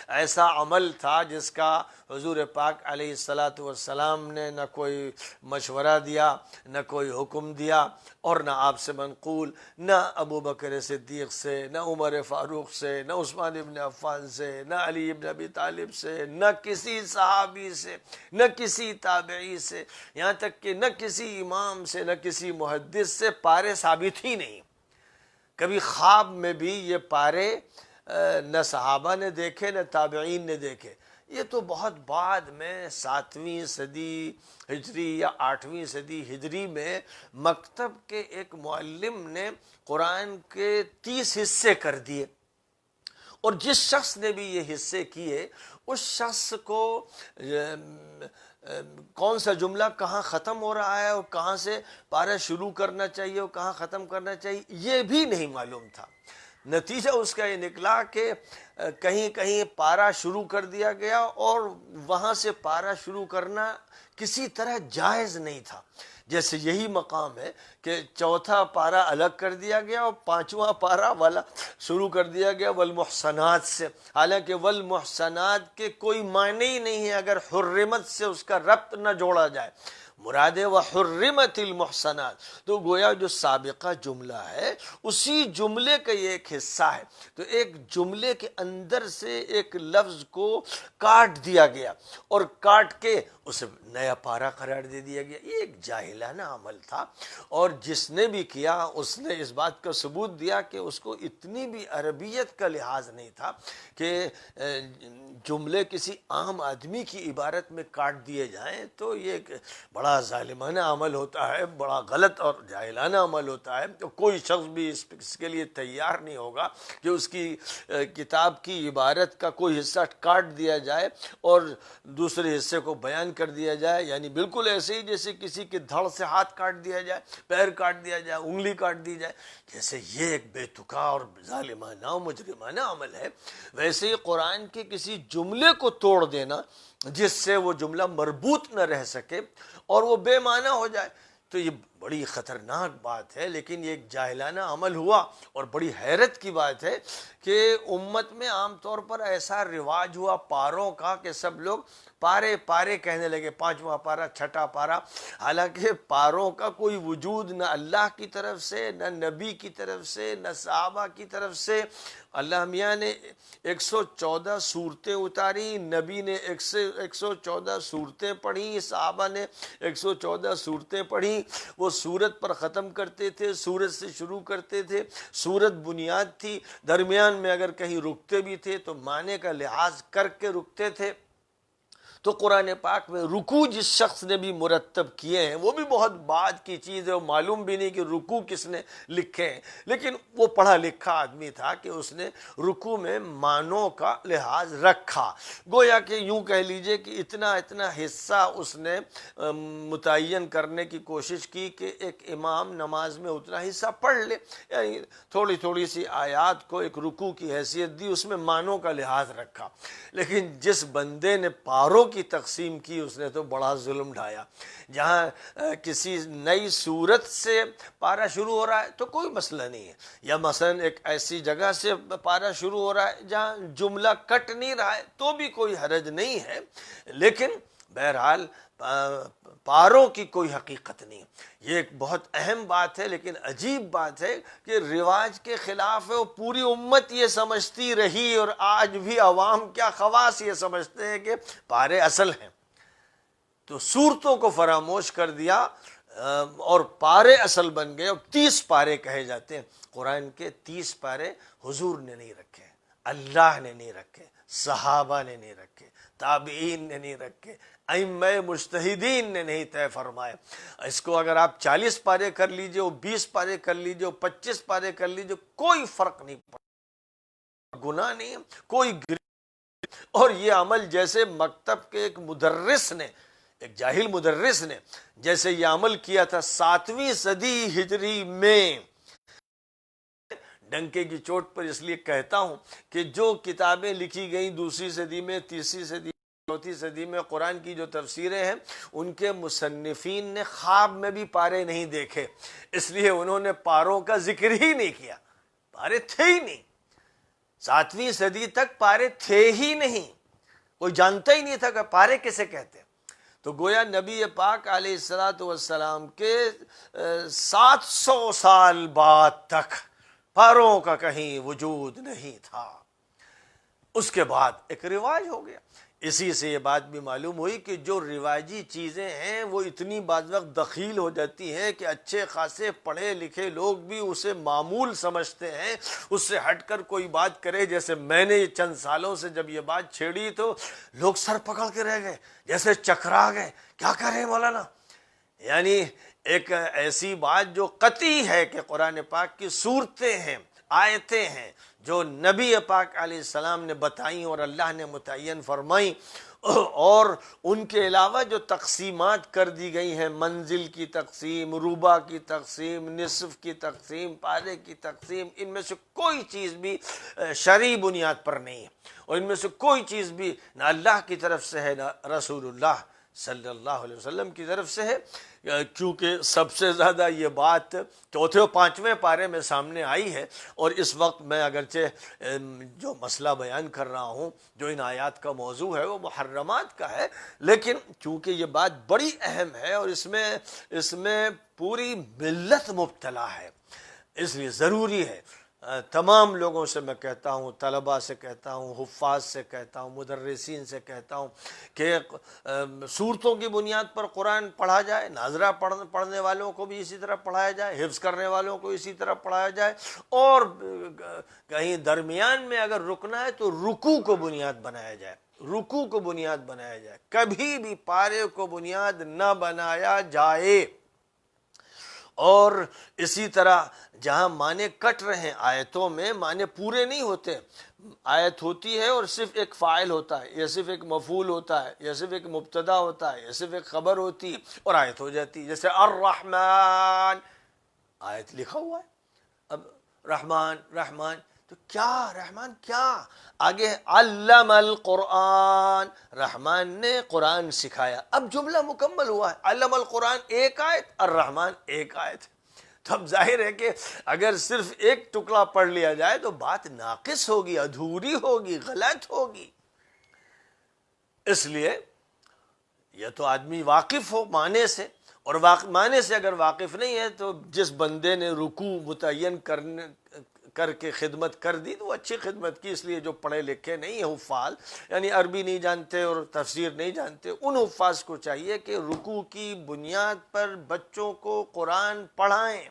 ایسا عمل تھا جس کا حضور پاک علیہ السلام نے نہ کوئی مشورہ دیا، نہ کوئی حکم دیا، اور نہ آپ سے منقول، نہ ابو بکر صدیق سے، نہ عمر فاروق سے، نہ عثمان ابن عفان سے، نہ علی ابن ابی طالب سے، نہ کسی صحابی سے، نہ کسی تابعی سے، یہاں تک کہ نہ کسی امام سے، نہ کسی محدث سے پارے ثابت ہی نہیں. کبھی خواب میں بھی یہ پارے نہ صحابہ نے دیکھے، نہ تابعین نے دیکھے. یہ تو بہت بعد میں 7ویں صدی ہجری یا 8ویں صدی ہجری میں مکتب کے ایک معلم نے قرآن کے 30 حصے کر دیے، اور جس شخص نے بھی یہ حصے کیے، اس شخص کو کون سا جملہ کہاں ختم ہو رہا ہے اور کہاں سے پارہ شروع کرنا چاہیے اور کہاں ختم کرنا چاہیے، یہ بھی نہیں معلوم تھا. نتیجہ اس کا یہ نکلا کہ کہیں کہیں پارہ شروع کر دیا گیا، اور وہاں سے پارہ شروع کرنا کسی طرح جائز نہیں تھا. جیسے یہی مقام ہے کہ چوتھا پارہ الگ کر دیا گیا اور 5واں پارہ والا شروع کر دیا گیا والمحصنات سے، حالانکہ والمحصنات کے کوئی معنی ہی نہیں ہے اگر حرمت سے اس کا ربط نہ جوڑا جائے. مراد وحرمت المحصنات، تو گویا جو سابقہ جملہ ہے اسی جملے کا یہ ایک حصہ ہے. تو ایک جملے کے اندر سے ایک لفظ کو کاٹ دیا گیا اور کاٹ کے اسے نیا پارہ قرار دے دیا گیا. یہ ایک جاہلانہ عمل تھا، اور جس نے بھی کیا اس نے اس بات کا ثبوت دیا کہ اس کو اتنی بھی عربیت کا لحاظ نہیں تھا کہ جملے کسی عام آدمی کی عبارت میں کاٹ دیے جائیں. تو یہ ایک بڑا ظالمانہ عمل ہوتا ہے، بڑا غلط اور جاہلانہ عمل ہوتا ہے. تو کوئی شخص بھی اس کے لیے تیار نہیں ہوگا کہ اس کی کتاب کی عبارت کا کوئی حصہ کاٹ دیا جائے اور دوسرے حصے کو بیان کر دیا جائے. یعنی بالکل ایسے ہی جیسے کسی کے دھڑ سے ہاتھ کاٹ دیا جائے، پیر کاٹ دیا جائے، انگلی کاٹ دی جائے. جیسے یہ ایک بے تکا اور ظالمانہ و مجرمانہ عمل ہے، ویسے ہی قرآن کے کسی جملے کو توڑ دینا جس سے وہ جملہ مربوط نہ رہ سکے اور وہ بے معنی ہو جائے، تو یہ بڑی خطرناک بات ہے. لیکن یہ ایک جاہلانہ عمل ہوا، اور بڑی حیرت کی بات ہے کہ امت میں عام طور پر ایسا رواج ہوا پاروں کا کہ سب لوگ پارے پارے کہنے لگے، 5واں پارہ، 6واں پارہ، حالانکہ پاروں کا کوئی وجود نہ اللہ کی طرف سے، نہ نبی کی طرف سے، نہ صحابہ کی طرف سے. اللہ میاں نے 114 صورتیں اتاری، نبی نے 114 صورتیں پڑھی، صحابہ نے 114 صورتیں پڑھی. وہ سورت پر ختم کرتے تھے، سورت سے شروع کرتے تھے، سورت بنیاد تھی، درمیان میں اگر کہیں رکتے بھی تھے تو معنی کا لحاظ کر کے رکتے تھے. تو قرآن پاک میں رکوع جس شخص نے بھی مرتب کیے ہیں وہ بھی بہت بعد کی چیز ہے، معلوم بھی نہیں کہ رکوع کس نے لکھے ہیں، لیکن وہ پڑھا لکھا آدمی تھا کہ اس نے رکوع میں معنوں کا لحاظ رکھا، گویا کہ یوں کہہ لیجئے کہ اتنا حصہ اس نے متعین کرنے کی کوشش کی کہ ایک امام نماز میں اتنا حصہ پڑھ لے، یعنی تھوڑی سی آیات کو ایک رکوع کی حیثیت دی، اس میں معنوں کا لحاظ رکھا۔ لیکن جس بندے نے پاروں کی تقسیم کی اس نے تو بڑا ظلم ڈھایا۔ جہاں کسی نئی صورت سے پارہ شروع ہو رہا ہے تو کوئی مسئلہ نہیں ہے، یا مثلا ایک ایسی جگہ سے پارہ شروع ہو رہا ہے جہاں جملہ کٹ نہیں رہا ہے تو بھی کوئی حرج نہیں ہے، لیکن بہرحال پاروں کی کوئی حقیقت نہیں۔ یہ ایک بہت اہم بات ہے، لیکن عجیب بات ہے کہ رواج کے خلاف ہے، وہ پوری امت یہ سمجھتی رہی اور آج بھی عوام کیا خواص یہ سمجھتے ہیں کہ پارے اصل ہیں، تو صورتوں کو فراموش کر دیا اور پارے اصل بن گئے، اور 30 پارے کہے جاتے ہیں۔ قرآن کے 30 پارے حضور نے نہیں رکھے، اللہ نے نہیں رکھے، صحابہ نے نہیں رکھے، تابعین نے نہیں رکھے، ائمہ مجتہدین نے نہیں طے فرمائے۔ اس کو اگر آپ 40 پارے کر لیجئے، 20 پارے کر لیجئے، 25 پارے کر لیجئے، کوئی فرق نہیں پڑتا، گناہ نہیں ہے، کوئی اور یہ عمل جیسے مکتب کے ایک مدرس نے، ایک جاہل مدرس نے جیسے یہ عمل کیا تھا 7ویں صدی ہجری میں، ڈنکے کی چوٹ پر اس لیے کہتا ہوں کہ جو کتابیں لکھی گئیں 2 صدی میں، 3 صدی، 4 صدی میں، قرآن کی جو تفسیریں ہیں ان کے مصنفین نے خواب میں بھی پارے نہیں دیکھے، اس لیے انہوں نے پاروں کا ذکر ہی نہیں کیا، پارے تھے ہی نہیں، 7ویں صدی تک پارے تھے ہی نہیں، کوئی جانتا ہی نہیں تھا کہ پارے کسے کہتے ہیں۔ تو گویا نبی پاک علیہ السلام کے 700 سال بعد تک پاروں کا کہیں وجود نہیں تھا، اس کے بعد ایک رواج ہو گیا۔ اسی سے یہ بات بھی معلوم ہوئی کہ جو رواجی چیزیں ہیں وہ اتنی بعض وقت دخیل ہو جاتی ہیں کہ اچھے خاصے پڑھے لکھے لوگ بھی اسے معمول سمجھتے ہیں، اس سے ہٹ کر کوئی بات کرے، جیسے میں نے چند سالوں سے جب یہ بات چھیڑی تو لوگ سر پکڑ کے رہ گئے، جیسے چکرا گئے، کیا کر رہے ہیں مولانا؟ یعنی ایک ایسی بات جو قطعی ہے کہ قرآن پاک کی صورتیں ہیں، آیتیں ہیں جو نبی پاک علیہ السلام نے بتائیں اور اللہ نے متعین فرمائیں، اور ان کے علاوہ جو تقسیمات کر دی گئی ہیں، منزل کی تقسیم، ربع کی تقسیم، نصف کی تقسیم، پارے کی تقسیم، ان میں سے کوئی چیز بھی شرعی بنیاد پر نہیں ہے، اور ان میں سے کوئی چیز بھی نہ اللہ کی طرف سے ہے نہ رسول اللہ صلی اللہ علیہ وسلم کی طرف سے ہے، کیونکہ سب سے زیادہ یہ بات 4 اور 5ویں پارے میں سامنے آئی ہے، اور اس وقت میں اگرچہ جو مسئلہ بیان کر رہا ہوں، جو ان آیات کا موضوع ہے وہ محرمات کا ہے، لیکن چونکہ یہ بات بڑی اہم ہے اور اس میں پوری ملت مبتلا ہے، اس لیے ضروری ہے تمام لوگوں سے میں کہتا ہوں، طلباء سے کہتا ہوں، حفاظ سے کہتا ہوں، مدرسین سے کہتا ہوں کہ صورتوں کی بنیاد پر قرآن پڑھا جائے، ناظرہ پڑھنے والوں کو بھی اسی طرح پڑھایا جائے، حفظ کرنے والوں کو اسی طرح پڑھایا جائے، اور کہیں درمیان میں اگر رکنا ہے تو رکوع کو بنیاد بنایا جائے، رکوع کو بنیاد بنایا جائے، کبھی بھی پارے کو بنیاد نہ بنایا جائے۔ اور اسی طرح جہاں معنی کٹ رہے ہیں، آیتوں میں معنی پورے نہیں ہوتے، آیت ہوتی ہے اور صرف ایک فاعل ہوتا ہے، یا صرف ایک مفعول ہوتا ہے، یا صرف ایک مبتدا ہوتا ہے، یا صرف ایک خبر ہوتی ہے اور آیت ہو جاتی ہے، جیسے الرحمن، آیت لکھا ہوا ہے، اب رحمان تو کیا رحمان کیا، آگے علم القرآن، رحمان نے قرآن سکھایا، اب جملہ مکمل ہوا ہے، علم القرآن ایک آیت، الرحمن ایک آیت، تو اب ظاہر ہے کہ اگر صرف ایک ٹکڑا پڑھ لیا جائے تو بات ناقص ہوگی، ادھوری ہوگی، غلط ہوگی۔ اس لیے یہ تو آدمی واقف ہو معنی سے، اور معنی سے اگر واقف نہیں ہے تو جس بندے نے رکوع متعین کر کے خدمت کر دی تو وہ اچھی خدمت کی، اس لیے جو پڑھے لکھے نہیں ہیں حفاظ، یعنی عربی نہیں جانتے اور تفسیر نہیں جانتے، ان حفاظ کو چاہیے کہ رکوع کی بنیاد پر بچوں کو قرآن پڑھائیں،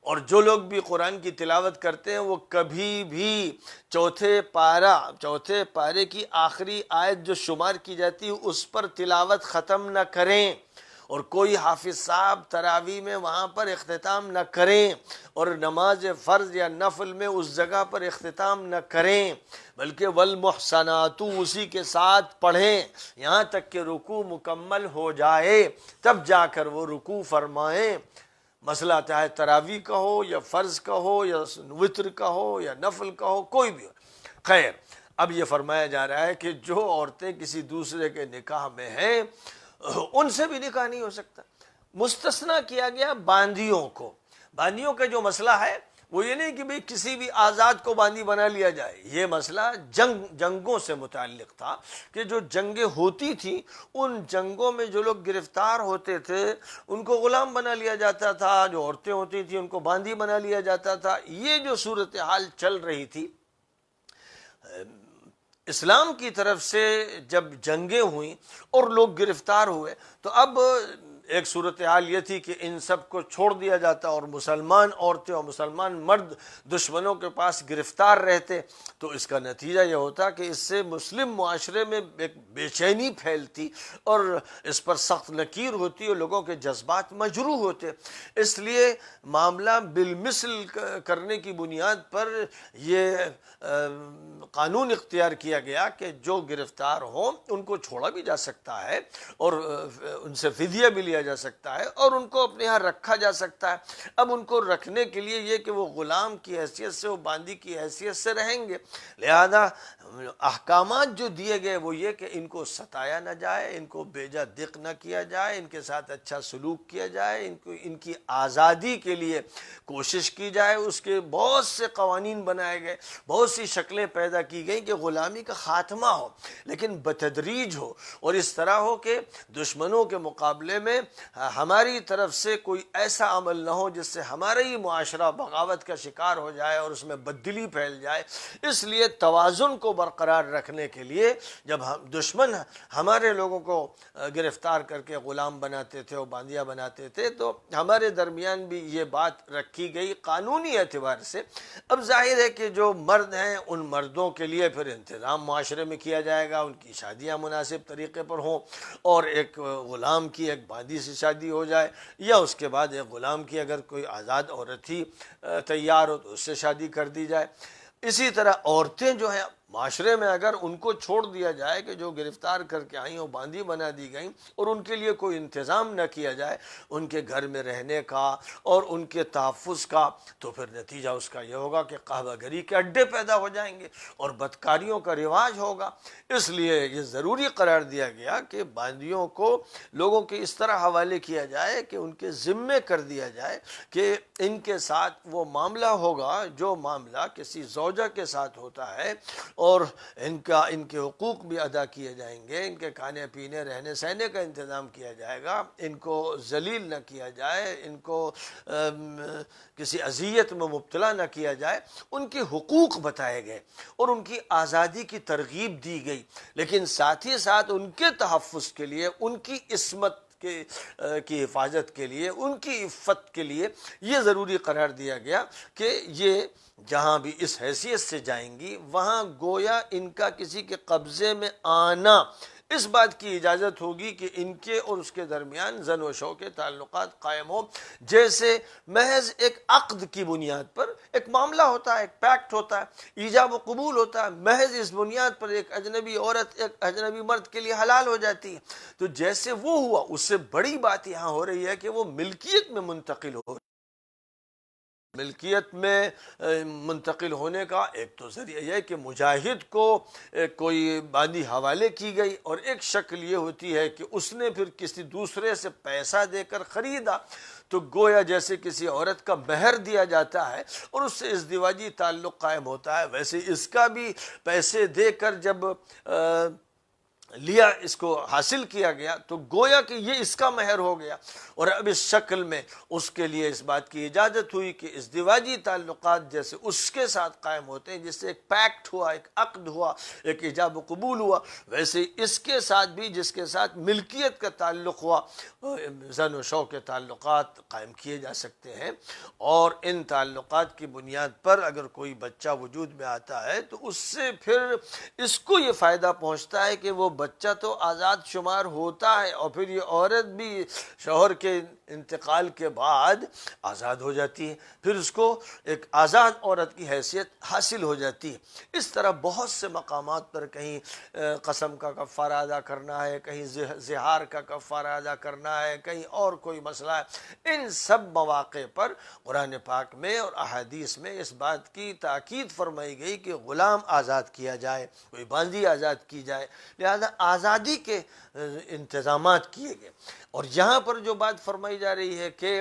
اور جو لوگ بھی قرآن کی تلاوت کرتے ہیں وہ کبھی بھی چوتھے پارے کی آخری آیت جو شمار کی جاتی ہے اس پر تلاوت ختم نہ کریں، اور کوئی حافظ صاحب تراویح میں وہاں پر اختتام نہ کریں، اور نماز فرض یا نفل میں اس جگہ پر اختتام نہ کریں، بلکہ والمحصنات اسی کے ساتھ پڑھیں یہاں تک کہ رکوع مکمل ہو جائے، تب جا کر وہ رکوع فرمائیں۔ مسئلہ چاہے تراویح کا ہو یا فرض کا ہو یا وتر کا ہو یا نفل کا ہو، کوئی بھی ہو۔ خیر، اب یہ فرمایا جا رہا ہے کہ جو عورتیں کسی دوسرے کے نکاح میں ہیں ان سے بھی نکاح نہیں ہو سکتا۔ مستثنا کیا گیا باندیوں کو۔ باندیوں کا جو مسئلہ ہے وہ یہ نہیں کہ بھئی کسی بھی آزاد کو باندی بنا لیا جائے، یہ مسئلہ جنگوں سے متعلق تھا کہ جو جنگیں ہوتی تھیں ان جنگوں میں جو لوگ گرفتار ہوتے تھے ان کو غلام بنا لیا جاتا تھا، جو عورتیں ہوتی تھیں ان کو باندی بنا لیا جاتا تھا۔ یہ جو صورتحال چل رہی تھی، اسلام کی طرف سے جب جنگیں ہوئیں اور لوگ گرفتار ہوئے تو اب ایک صورتحال یہ تھی کہ ان سب کو چھوڑ دیا جاتا اور مسلمان عورتیں اور مسلمان مرد دشمنوں کے پاس گرفتار رہتے، تو اس کا نتیجہ یہ ہوتا کہ اس سے مسلم معاشرے میں ایک بے چینی پھیلتی اور اس پر سخت نکیر ہوتی اور لوگوں کے جذبات مجروح ہوتے۔ اس لیے معاملہ بالمثل کرنے کی بنیاد پر یہ قانون اختیار کیا گیا کہ جو گرفتار ہوں ان کو چھوڑا بھی جا سکتا ہے اور ان سے فدیہ بھی لیا جا سکتا ہے اور ان کو اپنے ہاں رکھا جا سکتا ہے۔ اب ان کو رکھنے کے لیے یہ کہ وہ غلام کی حیثیت سے، وہ باندی کی حیثیت سے رہیں گے، لہذا احکامات جو دیے گئے وہ یہ کہ ان کو ستایا نہ جائے، ان کو بیجا دق نہ کیا جائے، ان کے ساتھ اچھا سلوک کیا جائے، ان کی آزادی کے لیے کوشش کی جائے۔ اس کے بہت سے قوانین بنائے گئے، بہت سی شکلیں پیدا کی گئیں کہ غلامی کا خاتمہ ہو، لیکن بتدریج ہو، اور اس طرح ہو کہ دشمنوں کے مقابلے میں ہماری طرف سے کوئی ایسا عمل نہ ہو جس سے ہمارا ہی معاشرہ بغاوت کا شکار ہو جائے اور اس میں بددلی پھیل جائے۔ اس لیے توازن کو برقرار رکھنے کے لیے جب دشمن ہمارے لوگوں کو گرفتار کر کے غلام بناتے تھے اور باندیاں بناتے تھے تو ہمارے درمیان بھی یہ بات رکھی گئی قانونی اعتبار سے۔ اب ظاہر ہے کہ جو مرد ہیں ان مردوں کے لیے پھر انتظام معاشرے میں کیا جائے گا، ان کی شادیاں مناسب طریقے پر ہوں، اور ایک غلام کی ایک باندی سے شادی ہو جائے، یا اس کے بعد ایک غلام کی اگر کوئی آزاد عورت ہی تیار ہو تو اس سے شادی کر دی جائے۔ اسی طرح عورتیں جو ہیں معاشرے میں اگر ان کو چھوڑ دیا جائے کہ جو گرفتار کر کے آئیں اور باندی بنا دی گئیں اور ان کے لیے کوئی انتظام نہ کیا جائے ان کے گھر میں رہنے کا اور ان کے تحفظ کا، تو پھر نتیجہ اس کا یہ ہوگا کہ قہوہ گری کے اڈے پیدا ہو جائیں گے اور بدکاریوں کا رواج ہوگا۔ اس لیے یہ ضروری قرار دیا گیا کہ باندیوں کو لوگوں کے اس طرح حوالے کیا جائے کہ ان کے ذمے کر دیا جائے کہ ان کے ساتھ وہ معاملہ ہوگا جو معاملہ کسی زوجہ کے ساتھ ہوتا ہے، اور ان کے حقوق بھی ادا کیے جائیں گے، ان کے کھانے پینے رہنے سہنے کا انتظام کیا جائے گا، ان کو ذلیل نہ کیا جائے، ان کو کسی اذیت میں مبتلا نہ کیا جائے، ان کے حقوق بتائے گئے اور ان کی آزادی کی ترغیب دی گئی، لیکن ساتھ ہی ساتھ ان کے تحفظ کے لیے، ان کی عصمت کی حفاظت کے لیے، ان کی عفت کے لیے یہ ضروری قرار دیا گیا کہ یہ جہاں بھی اس حیثیت سے جائیں گی وہاں گویا ان کا کسی کے قبضے میں آنا، اس بات کی اجازت ہوگی کہ ان کے اور اس کے درمیان زن و شو کے تعلقات قائم ہوں، جیسے محض ایک عقد کی بنیاد پر ایک معاملہ ہوتا ہے، ایک پیکٹ ہوتا ہے، ایجاب و قبول ہوتا ہے، محض اس بنیاد پر ایک اجنبی عورت ایک اجنبی مرد کے لیے حلال ہو جاتی ہے۔ تو جیسے وہ ہوا، اس سے بڑی بات یہاں ہو رہی ہے کہ وہ ملکیت میں منتقل ہو رہی ہے۔ ملکیت میں منتقل ہونے کا ایک تو ذریعہ یہ ہے کہ مجاہد کو کوئی باندی حوالے کی گئی، اور ایک شکل یہ ہوتی ہے کہ اس نے پھر کسی دوسرے سے پیسہ دے کر خریدا، تو گویا جیسے کسی عورت کا مہر دیا جاتا ہے اور اس سے ازدواجی تعلق قائم ہوتا ہے، ویسے اس کا بھی پیسے دے کر جب لیا، اس کو حاصل کیا گیا، تو گویا کہ یہ اس کا مہر ہو گیا، اور اب اس شکل میں اس کے لیے اس بات کی اجازت ہوئی کہ ازدواجی تعلقات جیسے اس کے ساتھ قائم ہوتے ہیں، جس سے ایک پیکٹ ہوا، ایک عقد ہوا، ایک ایجاب و قبول ہوا، ویسے اس کے ساتھ بھی جس کے ساتھ ملکیت کا تعلق ہوا، زن و شو کے تعلقات قائم کیے جا سکتے ہیں۔ اور ان تعلقات کی بنیاد پر اگر کوئی بچہ وجود میں آتا ہے تو اس سے پھر اس کو یہ فائدہ پہنچتا ہے کہ وہ بچہ تو آزاد شمار ہوتا ہے، اور پھر یہ عورت بھی شوہر کے انتقال کے بعد آزاد ہو جاتی ہے، پھر اس کو ایک آزاد عورت کی حیثیت حاصل ہو جاتی ہے۔ اس طرح بہت سے مقامات پر کہیں قسم کا کفارہ ادا کرنا ہے، کہیں زہار کا کفارہ ادا کرنا ہے، کہیں اور کوئی مسئلہ ہے، ان سب مواقع پر قرآن پاک میں اور احادیث میں اس بات کی تاکید فرمائی گئی کہ غلام آزاد کیا جائے، کوئی باندی آزاد کی جائے، لہذا آزادی کے انتظامات کیے گئے۔ اور یہاں پر جو بات فرمائی جا رہی ہے کہ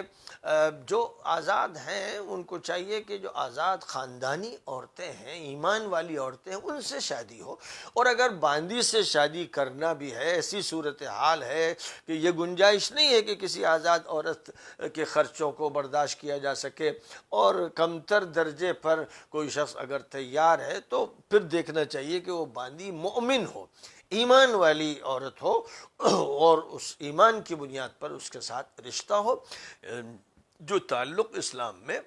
جو آزاد ہیں ان کو چاہیے کہ جو آزاد خاندانی عورتیں ہیں، ایمان والی عورتیں ہیں، ان سے شادی ہو، اور اگر باندی سے شادی کرنا بھی ہے، ایسی صورتحال ہے کہ یہ گنجائش نہیں ہے کہ کسی آزاد عورت کے خرچوں کو برداشت کیا جا سکے، اور کمتر درجے پر کوئی شخص اگر تیار ہے تو پھر دیکھنا چاہیے کہ وہ باندی مومن ہو، ایمان والی عورت ہو، اور اس ایمان کی بنیاد پر اس کے ساتھ رشتہ ہو۔ جو تعلق اسلام میں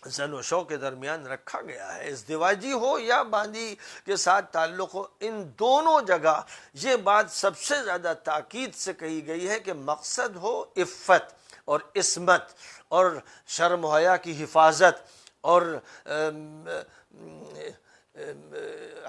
زن و شو کے درمیان رکھا گیا ہے، ازدواجی ہو یا باندی کے ساتھ تعلق ہو، ان دونوں جگہ یہ بات سب سے زیادہ تاکید سے کہی گئی ہے کہ مقصد ہو عفت اور عصمت اور شرم و حیا کی حفاظت، اور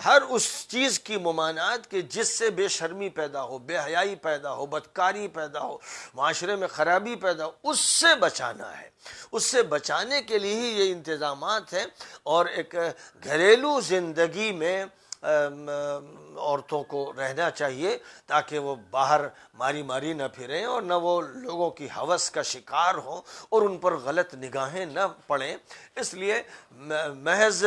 ہر اس چیز کی ممانعت کہ جس سے بے شرمی پیدا ہو، بے حیائی پیدا ہو، بدکاری پیدا ہو، معاشرے میں خرابی پیدا ہو، اس سے بچانا ہے۔ اس سے بچانے کے لیے ہی یہ انتظامات ہیں، اور ایک گھریلو زندگی میں عورتوں کو رہنا چاہیے تاکہ وہ باہر ماری ماری نہ پھریں، اور نہ وہ لوگوں کی ہوس کا شکار ہوں اور ان پر غلط نگاہیں نہ پڑیں۔ اس لیے محض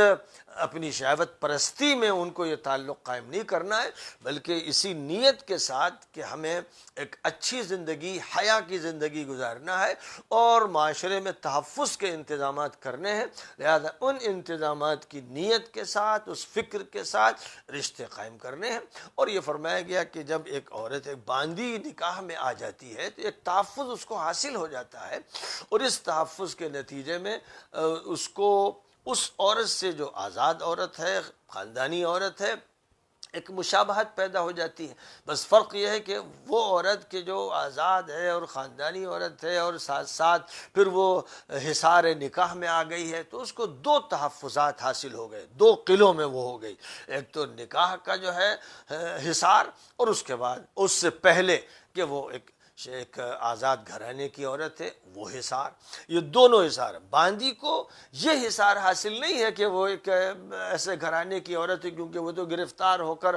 اپنی شہوت پرستی میں ان کو یہ تعلق قائم نہیں کرنا ہے، بلکہ اسی نیت کے ساتھ کہ ہمیں ایک اچھی زندگی، حیا کی زندگی گزارنا ہے اور معاشرے میں تحفظ کے انتظامات کرنے ہیں، لہذا ان انتظامات کی نیت کے ساتھ، اس فکر کے ساتھ رشتے قائم کرنے ہیں۔ اور یہ فرمایا گیا کہ جب ایک عورت ایک باندی نکاح میں آ جاتی ہے تو ایک تحفظ اس کو حاصل ہو جاتا ہے، اور اس تحفظ کے نتیجے میں اس کو اس عورت سے جو آزاد عورت ہے، خاندانی عورت ہے، ایک مشابہت پیدا ہو جاتی ہے۔ بس فرق یہ ہے کہ وہ عورت کے جو آزاد ہے اور خاندانی عورت ہے، اور ساتھ ساتھ پھر وہ حصار نکاح میں آ گئی ہے، تو اس کو دو تحفظات حاصل ہو گئے، دو قلوں میں وہ ہو گئی، ایک تو نکاح کا جو ہے حصار، اور اس کے بعد اس سے پہلے کہ وہ ایک آزاد گھرانے کی عورت ہے، وہ حصار، یہ دونوں حصار۔ باندی کو یہ حصار حاصل نہیں ہے کہ وہ ایک ایسے گھرانے کی عورت ہے، کیونکہ وہ تو گرفتار ہو کر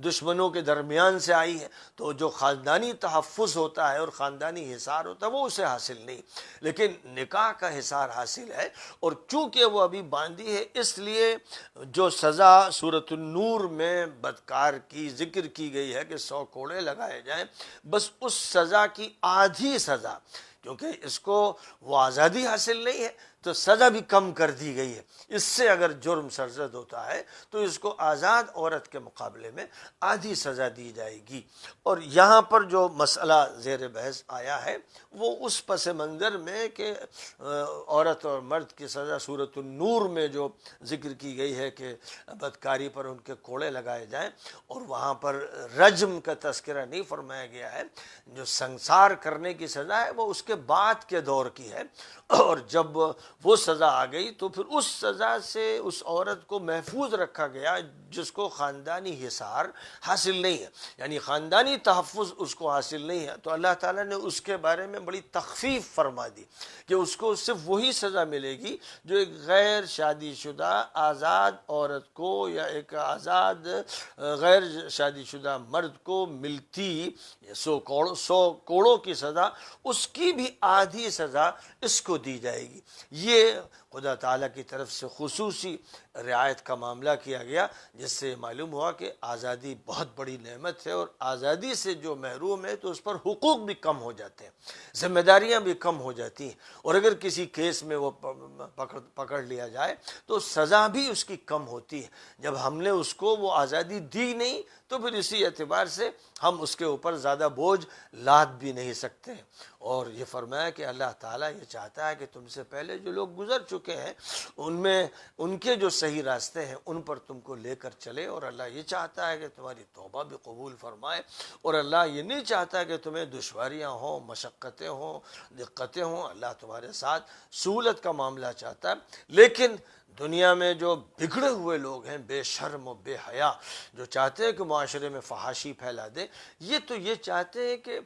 دشمنوں کے درمیان سے آئی ہے، تو جو خاندانی تحفظ ہوتا ہے اور خاندانی حصار ہوتا ہے وہ اسے حاصل نہیں، لیکن نکاح کا حصار حاصل ہے۔ اور چونکہ وہ ابھی باندی ہے، اس لیے جو سزا سورۃ النور میں بدکار کی ذکر کی گئی ہے کہ 100 کوڑے لگائے جائیں، بس اس سزا کی آدھی سزا، کیونکہ اس کو وہ آزادی حاصل نہیں ہے تو سزا بھی کم کر دی گئی ہے۔ اس سے اگر جرم سرزد ہوتا ہے تو اس کو آزاد عورت کے مقابلے میں آدھی سزا دی جائے گی۔ اور یہاں پر جو مسئلہ زیر بحث آیا ہے وہ اس پس منظر میں کہ عورت اور مرد کی سزا سورۃ النور میں جو ذکر کی گئی ہے کہ بدکاری پر ان کے کوڑے لگائے جائیں، اور وہاں پر رجم کا تذکرہ نہیں فرمایا گیا ہے۔ جو سنسار کرنے کی سزا ہے وہ اس کے بعد کے دور کی ہے، اور جب وہ سزا آ گئی تو پھر اس سزا سے اس عورت کو محفوظ رکھا گیا جس کو خاندانی حصار حاصل نہیں ہے، یعنی خاندانی تحفظ اس کو حاصل نہیں ہے، تو اللہ تعالیٰ نے اس کے بارے میں بڑی تخفیف فرما دی کہ اس کو صرف وہی سزا ملے گی جو ایک غیر شادی شدہ آزاد عورت کو یا ایک آزاد غیر شادی شدہ مرد کو ملتی 100 کوڑوں کی سزا، اس کی بھی آدھی سزا اس کو دی جائے گی۔ یہ خدا تعالیٰ کی طرف سے خصوصی رعایت کا معاملہ کیا گیا، جس سے معلوم ہوا کہ آزادی بہت بڑی نعمت ہے، اور آزادی سے جو محروم ہے تو اس پر حقوق بھی کم ہو جاتے ہیں، ذمہ داریاں بھی کم ہو جاتی ہیں، اور اگر کسی کیس میں وہ پکڑ لیا جائے تو سزا بھی اس کی کم ہوتی ہے۔ جب ہم نے اس کو وہ آزادی دی نہیں تو پھر اسی اعتبار سے ہم اس کے اوپر زیادہ بوجھ لاد بھی نہیں سکتے۔ اور یہ فرمایا کہ اللہ تعالیٰ یہ چاہتا ہے کہ تم سے پہلے جو لوگ گزر چکے ہیں ان میں ان کے جو صحیح راستے ہیں ان پر تم کو لے کر چلے، اور اللہ یہ چاہتا ہے کہ تمہاری توبہ بھی قبول فرمائے، اور اللہ یہ نہیں چاہتا کہ تمہیں دشواریاں ہوں، مشقتیں ہوں، دقتیں ہوں۔ اللہ تمہارے ساتھ سہولت کا معاملہ چاہتا ہے، لیکن دنیا میں جو بگڑے ہوئے لوگ ہیں، بے شرم و بے حیا، جو چاہتے ہیں کہ معاشرے میں فحاشی پھیلا دے، یہ تو یہ چاہتے ہیں کہ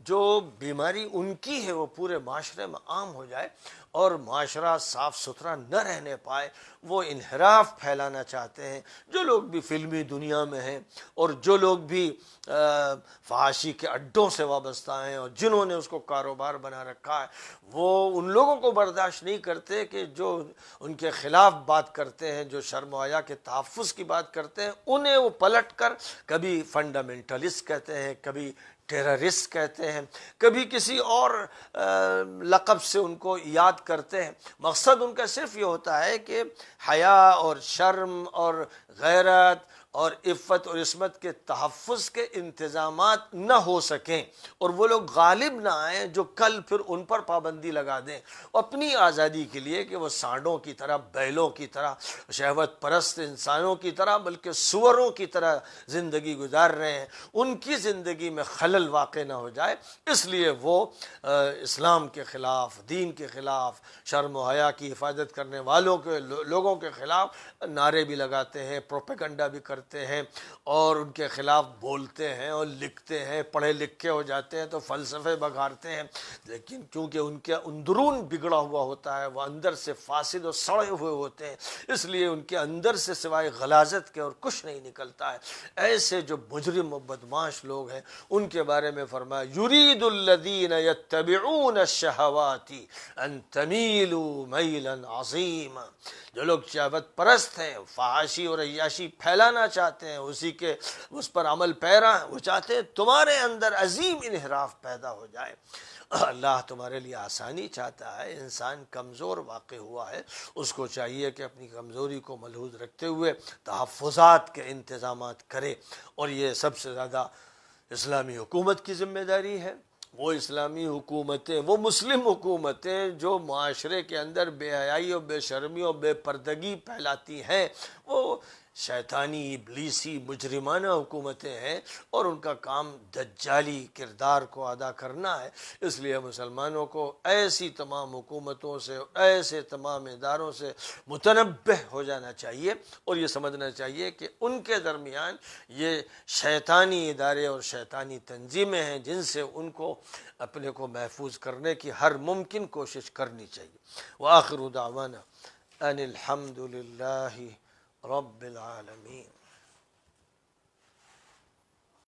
جو بیماری ان کی ہے وہ پورے معاشرے میں عام ہو جائے اور معاشرہ صاف ستھرا نہ رہنے پائے۔ وہ انحراف پھیلانا چاہتے ہیں۔ جو لوگ بھی فلمی دنیا میں ہیں اور جو لوگ بھی فحاشی کے اڈوں سے وابستہ ہیں اور جنہوں نے اس کو کاروبار بنا رکھا ہے، وہ ان لوگوں کو برداشت نہیں کرتے کہ جو ان کے خلاف بات کرتے ہیں، جو شرم و حیا کے تحفظ کی بات کرتے ہیں، انہیں وہ پلٹ کر کبھی فنڈامنٹلسٹ کہتے ہیں، کبھی ٹیررسٹ کہتے ہیں، کبھی کسی اور لقب سے ان کو یاد کرتے ہیں۔ مقصد ان کا صرف یہ ہوتا ہے کہ حیا اور شرم اور غیرت اور عفت اور عصمت کے تحفظ کے انتظامات نہ ہو سکیں، اور وہ لوگ غالب نہ آئیں جو کل پھر ان پر پابندی لگا دیں اپنی آزادی کے لیے، کہ وہ سانڈوں کی طرح، بیلوں کی طرح، شہوت پرست انسانوں کی طرح بلکہ سوروں کی طرح زندگی گزار رہے ہیں، ان کی زندگی میں خلل واقع نہ ہو جائے۔ اس لیے وہ اسلام کے خلاف، دین کے خلاف، شرم و حیا کی حفاظت کرنے والوں کے لوگوں کے خلاف نعرے بھی لگاتے ہیں، پروپیگنڈا بھی کرتے ہیں، اور ان کے خلاف بولتے ہیں اور لکھتے ہیں، پڑھے لکھے ہو جاتے ہیں تو فلسفے بگاڑتے ہیں، لیکن کیونکہ ان کے اندرون بگڑا ہوا ہوتا ہے، وہ اندر سے فاسد اور سڑے ہوئے ہوتے ہیں، اس لیے ان کے اندر سے سوائے غلاظت کے اور کچھ نہیں نکلتا ہے۔ ایسے جو مجرم و بدمعاش لوگ ہیں ان کے بارے میں فرمایا یرید الذین یتبعون الشہوات ان تمیلوا میلا عظیما، جو لوگ شہوت پرست ہیں، فحاشی اور عیاشی پھیلانا چاہتے ہیں، اس پر عمل پیرا ہیں، وہ چاہتے ہیں تمہارے اندر عظیم انحراف پیدا ہو جائے۔ اللہ تمہارے لیے آسانی چاہتا ہے، انسان کمزور واقع ہوا ہے، اس کو چاہیے کہ اپنی کمزوری کو ملحوظ رکھتے ہوئے تحفظات کے انتظامات کرے، اور یہ سب سے زیادہ اسلامی حکومت کی ذمہ داری ہے۔ وہ اسلامی حکومتیں، وہ مسلم حکومتیں جو معاشرے کے اندر بے حیائی اور بے شرمی اور بے پردگی پھیلاتی ہیں، وہ شیطانی، ابلیسی، مجرمانہ حکومتیں ہیں، اور ان کا کام دجالی کردار کو ادا کرنا ہے۔ اس لیے مسلمانوں کو ایسی تمام حکومتوں سے، ایسے تمام اداروں سے متنبہ ہو جانا چاہیے، اور یہ سمجھنا چاہیے کہ ان کے درمیان یہ شیطانی ادارے اور شیطانی تنظیمیں ہیں جن سے ان کو اپنے کو محفوظ کرنے کی ہر ممکن کوشش کرنی چاہیے۔ وآخر دعوانا ان الحمد للہ رب العالمین۔